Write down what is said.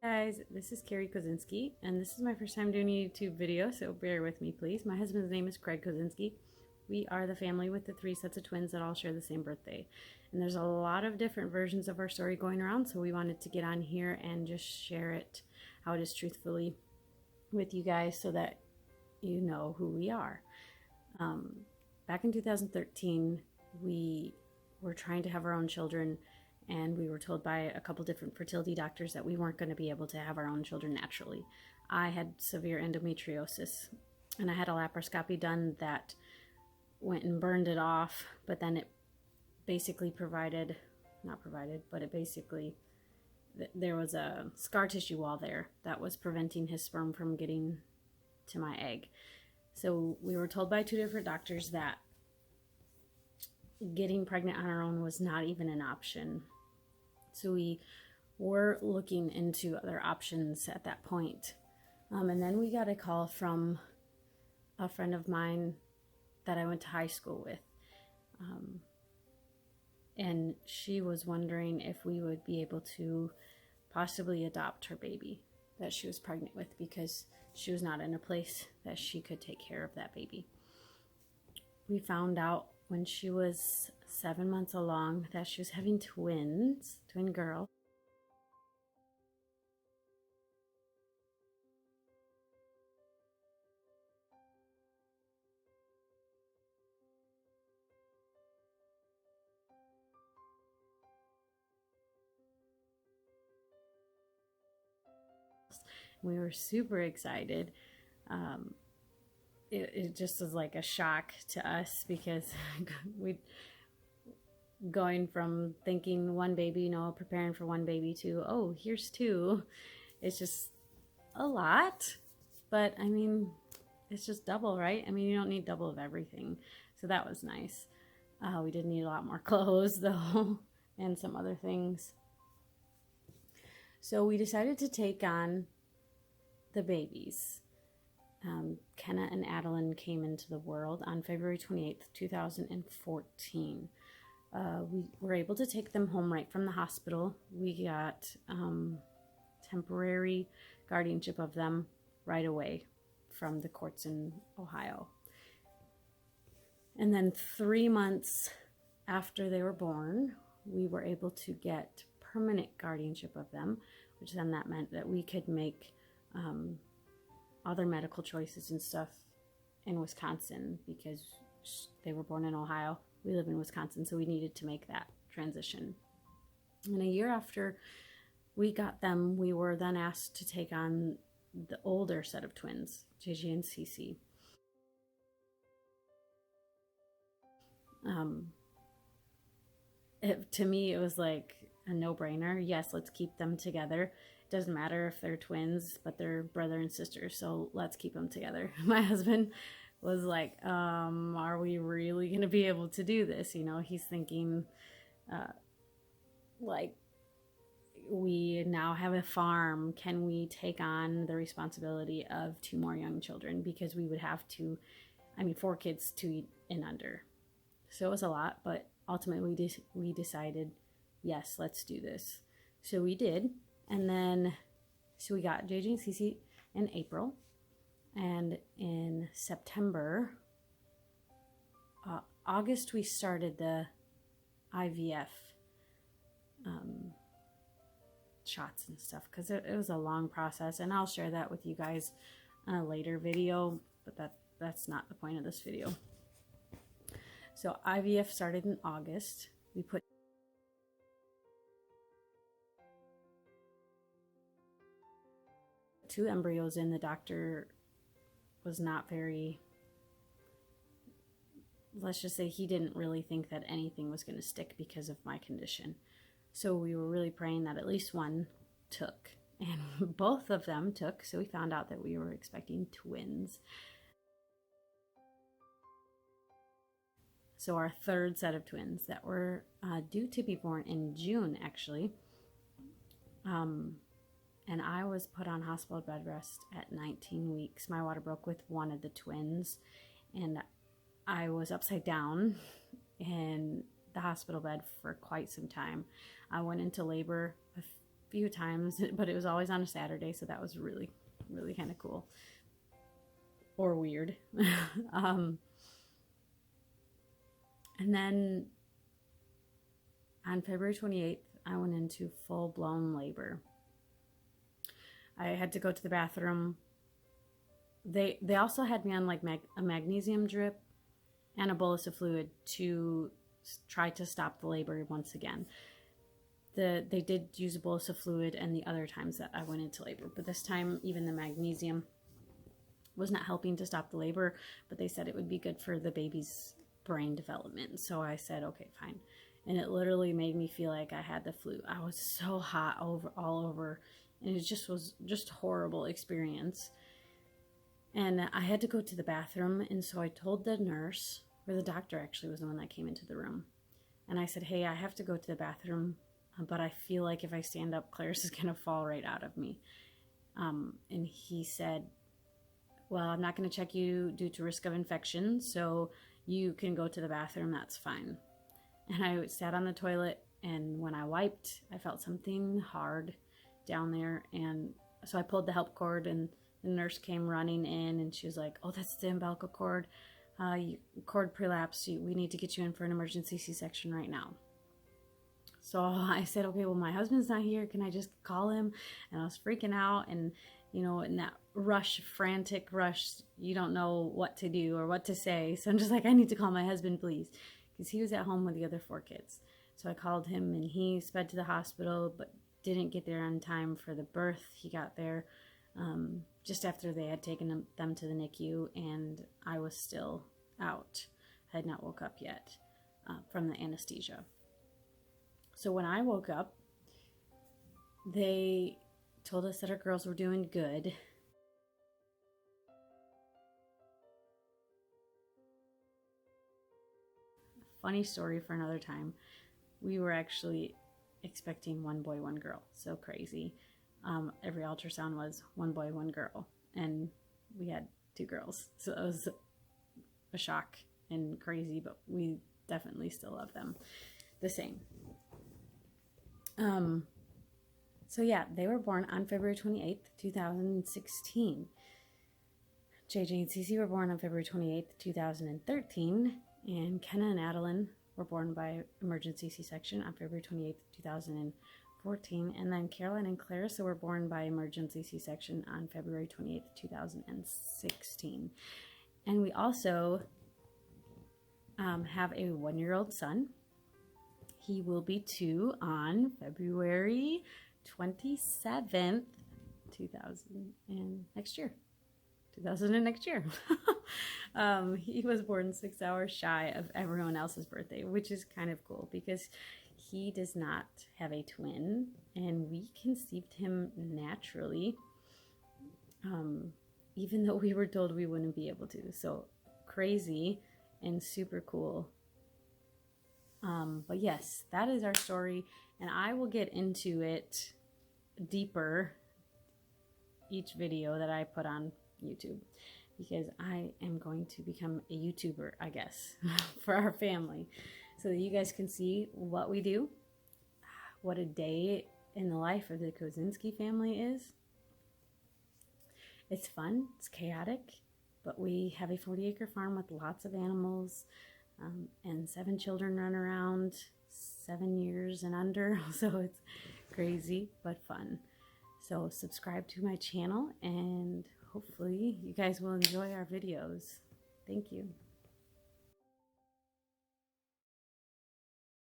Guys, this is Carrie Kosinski, and this is my first time doing a YouTube video, so bear with me, please. My husband's name is Craig Kosinski. We are the family with the 3 sets of twins that all share the same birthday. And there's a lot of different versions of our story going around, so we wanted to get on here and just share it how it is truthfully with you guys so that you know who we are. Back in 2013, we were trying to have our own children, and we were told by a couple different fertility doctors that we weren't going to be able to have our own children naturally. I had severe endometriosis, and I had a laparoscopy done that went and burned it off, but then it basically there was a scar tissue wall there that was preventing his sperm from getting to my egg. So we were told by 2 different doctors that getting pregnant on our own was not even an option. So we were looking into other options at that point. And then we got a call from a friend of mine that I went to high school with. And she was wondering if we would be able to possibly adopt her baby that she was pregnant with, because she was not in a place that she could take care of that baby. We found out when she was 7 months along that she was having twin girls. We were super excited. It just was like a shock to us because we going from thinking one baby, preparing for one baby to, oh, here's 2. It's just a lot, but I mean, it's just double, right? I mean, you don't need double of everything. So that was nice. We did need a lot more clothes though, and some other things. So we decided to take on the babies. Kenna and Adeline came into the world on February 28th, 2014. We were able to take them home right from the hospital. We got temporary guardianship of them right away from the courts in Ohio. And then 3 months after they were born, we were able to get permanent guardianship of them, which then that meant that we could make other medical choices and stuff in Wisconsin, because they were born in Ohio. We live in Wisconsin, so we needed to make that transition. And a year after we got them, we were then asked to take on the older set of twins, JJ and Cece. To me, it was like a no-brainer. Yes, let's keep them together. It doesn't matter if they're twins, but they're brother and sister, so let's keep them together. My husband was like, are we really going to be able to do this? He's thinking, like, we now have a farm. Can we take on the responsibility of 2 more young children? Because we would have 4 kids, 2 and under. So it was a lot, but ultimately we decided, yes, let's do this. So we did. And then, so we got JJ and Cece in April. And in September, August, we started the IVF shots and stuff, because it was a long process. And I'll share that with you guys in a later video, but that's not the point of this video. So IVF started in August. We put 2 embryos in. The doctor was not very, let's just say he didn't really think that anything was going to stick because of my condition. So we were really praying that at least one took, and both of them took. So we found out that we were expecting twins. So our 3rd set of twins that were due to be born in June, actually. And I was put on hospital bed rest at 19 weeks. My water broke with one of the twins, and I was upside down in the hospital bed for quite some time. I went into labor few times, but it was always on a Saturday, so that was really, really kind of cool. Or weird. And then on February 28th, I went into full-blown labor. I had to go to the bathroom. They also had me on like a magnesium drip and a bolus of fluid to try to stop the labor once again. They did use a bolus of fluid and the other times that I went into labor, but this time even the magnesium was not helping to stop the labor, but they said it would be good for the baby's brain development. So I said, okay, fine. And it literally made me feel like I had the flu. I was so hot all over, and it just was just a horrible experience. And I had to go to the bathroom, and so I told the nurse, or the doctor actually was the one that came into the room. And I said, hey, I have to go to the bathroom, but I feel like if I stand up, Clarice is going to fall right out of me. And he said, well, I'm not going to check you due to risk of infection, so you can go to the bathroom, that's fine. And I sat on the toilet, and when I wiped, I felt something hard down there, and so I pulled the help cord, and the nurse came running in, and she was like, oh, that's the umbilical cord. Cord prolapsed. We need to get you in for an emergency C-section right now. So I said, okay, well, my husband's not here. Can I just call him? And I was freaking out, and you know, in that rush, frantic rush, you don't know what to do or what to say. So I'm just like, I need to call my husband, please, because he was at home with the other 4 kids. So I called him, and he sped to the hospital, but didn't get there on time for the birth. He got there just after they had taken them to the NICU, and I was still out. I had not woke up yet from the anesthesia. So when I woke up, they told us that our girls were doing good. Funny story for another time. We were actually expecting 1 boy, 1 girl. So crazy. Every ultrasound was 1 boy, 1 girl. And we had 2 girls. So it was a shock and crazy, but we definitely still love them the same. So yeah, they were born on February 28th, 2016. JJ and Cece were born on February 28th, 2013. And Kenna and Adeline were born by emergency C-section on February 28th, 2014. And then Caroline and Clarissa were born by emergency C-section on February 28th, 2016. And we also have a 1-year-old son. He will be 2 on February 27th, 2000 and next year. He was born 6 hours shy of everyone else's birthday, which is kind of cool because he does not have a twin, and we conceived him naturally, even though we were told we wouldn't be able to. So crazy and super cool. But yes, that is our story, and I will get into it deeper each video that I put on YouTube, because I am going to become a YouTuber, I guess, for our family, so that you guys can see what we do, what a day in the life of the Kosinski family is. It's fun, it's chaotic, but we have a 40-acre farm with lots of animals, and 7 children run around, 7 years and under, so it's crazy but fun. So subscribe to my channel, and hopefully you guys will enjoy our videos. Thank you.